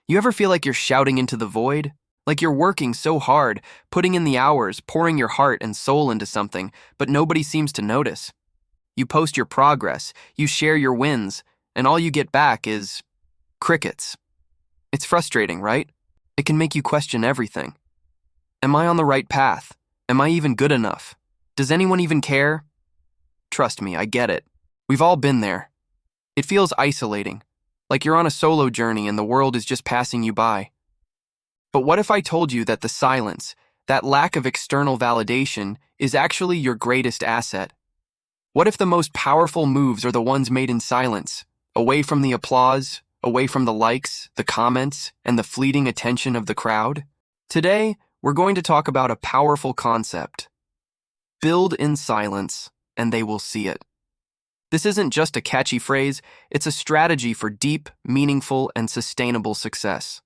You ever feel like you're shouting into the void? Like you're working so hard, putting in the hours, pouring your heart and soul into something, but nobody seems to notice. You post your progress, you share your wins, and all you get back is crickets. It's frustrating, right? It can make you question everything. Am I on the right path? Am I even good enough? Does anyone even care? Trust me, I get it. We've all been there. It feels isolating, like you're on a solo journey and the world is just passing you by. But what if I told you that the silence, that lack of external validation, is actually your greatest asset? What if the most powerful moves are the ones made in silence, away from the applause, away from the likes, the comments, and the fleeting attention of the crowd? Today, we're going to talk about a powerful concept. Build in silence, and they will see it. This isn't just a catchy phrase, it's a strategy for deep, meaningful, and sustainable success.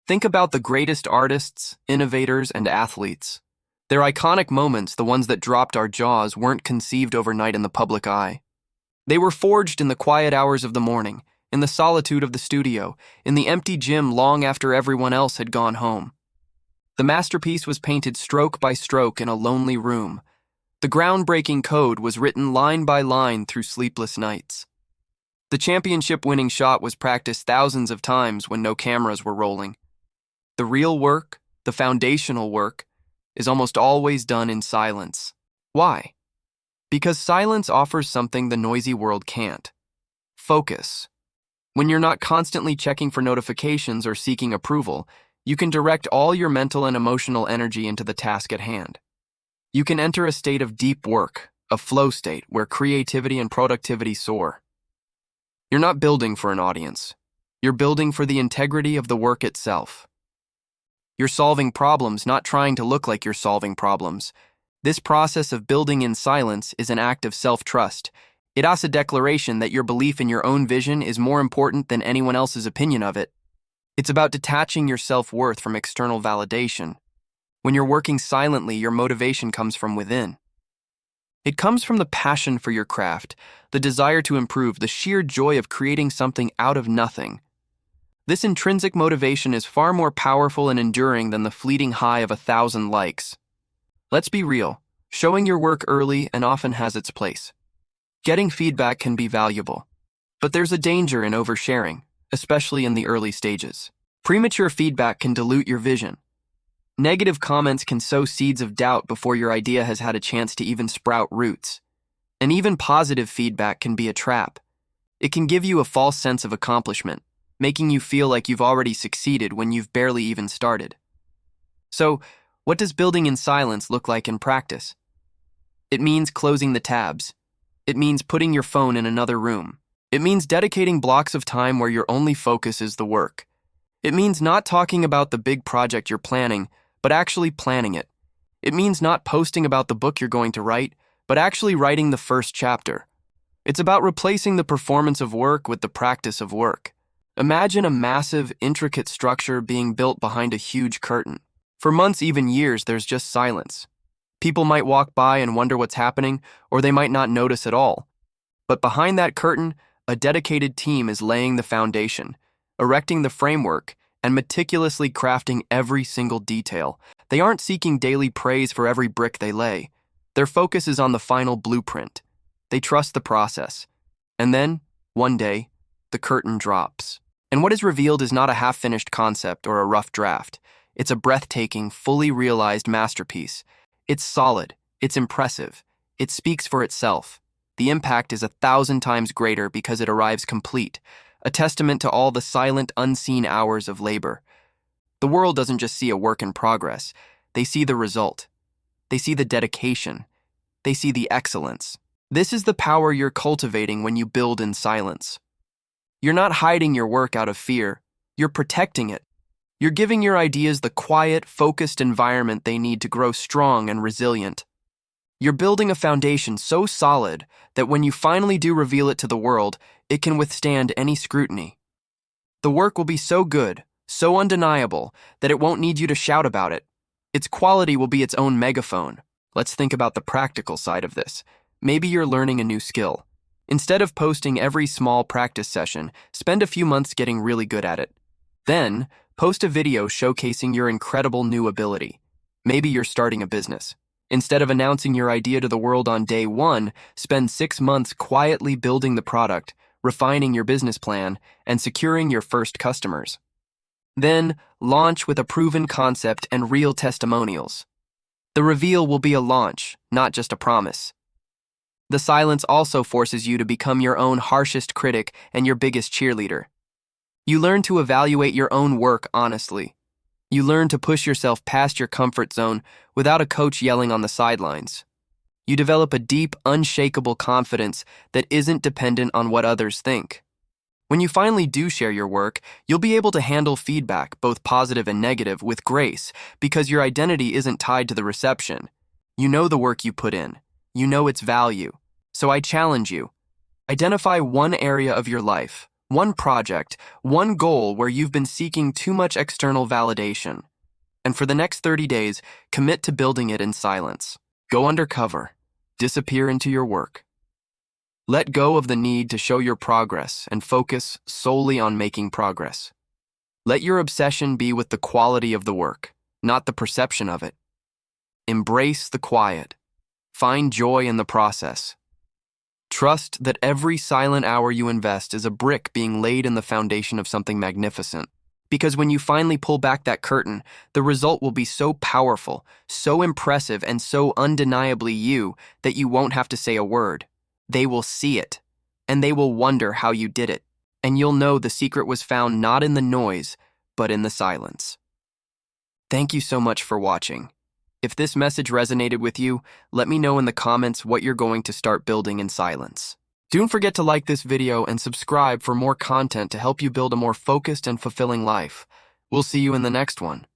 Think about the greatest artists, innovators, and athletes. Their iconic moments, the ones that dropped our jaws, weren't conceived overnight in the public eye. They were forged in the quiet hours of the morning, in the solitude of the studio, in the empty gym long after everyone else had gone home. The masterpiece was painted stroke by stroke in a lonely room. The groundbreaking code was written line by line through sleepless nights. The championship-winning shot was practiced thousands of times when no cameras were rolling. The real work, the foundational work, is almost always done in silence. Why? Because silence offers something the noisy world can't. Focus. When you're not constantly checking for notifications or seeking approval, you can direct all your mental and emotional energy into the task at hand. You can enter a state of deep work, a flow state where creativity and productivity soar. You're not building for an audience. You're building for the integrity of the work itself. You're solving problems, not trying to look like you're solving problems. This process of building in silence is an act of self-trust. It asks a declaration that your belief in your own vision is more important than anyone else's opinion of it. It's about detaching your self-worth from external validation. When you're working silently, your motivation comes from within. It comes from the passion for your craft, the desire to improve, the sheer joy of creating something out of nothing. This intrinsic motivation is far more powerful and enduring than the fleeting high of 1,000 likes. Let's be real, showing your work early and often has its place. Getting feedback can be valuable, but there's a danger in oversharing, especially in the early stages. Premature feedback can dilute your vision. Negative comments can sow seeds of doubt before your idea has had a chance to even sprout roots. And even positive feedback can be a trap. It can give you a false sense of accomplishment, making you feel like you've already succeeded when you've barely even started. So, what does building in silence look like in practice? It means closing the tabs. It means putting your phone in another room. It means dedicating blocks of time where your only focus is the work. It means not talking about the big project you're planning, but actually planning it. It means not posting about the book you're going to write, but actually writing the first chapter. It's about replacing the performance of work with the practice of work. Imagine a massive, intricate structure being built behind a huge curtain. For months, even years, there's just silence. People might walk by and wonder what's happening, or they might not notice at all. But behind that curtain, a dedicated team is laying the foundation, erecting the framework, and meticulously crafting every single detail. They aren't seeking daily praise for every brick they lay. Their focus is on the final blueprint. They trust the process. And then, one day, the curtain drops. And what is revealed is not a half-finished concept or a rough draft. It's a breathtaking, fully realized masterpiece. It's solid. It's impressive. It speaks for itself. The impact is 1,000 times greater because it arrives complete, a testament to all the silent, unseen hours of labor. The world doesn't just see a work in progress. They see the result. They see the dedication. They see the excellence. This is the power you're cultivating when you build in silence. You're not hiding your work out of fear. You're protecting it. You're giving your ideas the quiet, focused environment they need to grow strong and resilient. You're building a foundation so solid that when you finally do reveal it to the world, it can withstand any scrutiny. The work will be so good, so undeniable, that it won't need you to shout about it. Its quality will be its own megaphone. Let's think about the practical side of this. Maybe you're learning a new skill. Instead of posting every small practice session, spend a few months getting really good at it. Then, post a video showcasing your incredible new ability. Maybe you're starting a business. Instead of announcing your idea to the world on day one, spend 6 months quietly building the product, refining your business plan, and securing your first customers. Then, launch with a proven concept and real testimonials. The reveal will be a launch, not just a promise. The silence also forces you to become your own harshest critic and your biggest cheerleader. You learn to evaluate your own work honestly. You learn to push yourself past your comfort zone without a coach yelling on the sidelines. You develop a deep, unshakable confidence that isn't dependent on what others think. When you finally do share your work, you'll be able to handle feedback, both positive and negative, with grace because your identity isn't tied to the reception. You know the work you put in. You know its value. So I challenge you. Identify one area of your life, one project, one goal where you've been seeking too much external validation. And for the next 30 days, commit to building it in silence. Go undercover. Disappear into your work. Let go of the need to show your progress and focus solely on making progress. Let your obsession be with the quality of the work, not the perception of it. Embrace the quiet. Find joy in the process. Trust that every silent hour you invest is a brick being laid in the foundation of something magnificent. Because when you finally pull back that curtain, the result will be so powerful, so impressive, and so undeniably you that you won't have to say a word. They will see it, and they will wonder how you did it, and you'll know the secret was found not in the noise, but in the silence. Thank you so much for watching. If this message resonated with you, let me know in the comments what you're going to start building in silence. Don't forget to like this video and subscribe for more content to help you build a more focused and fulfilling life. We'll see you in the next one.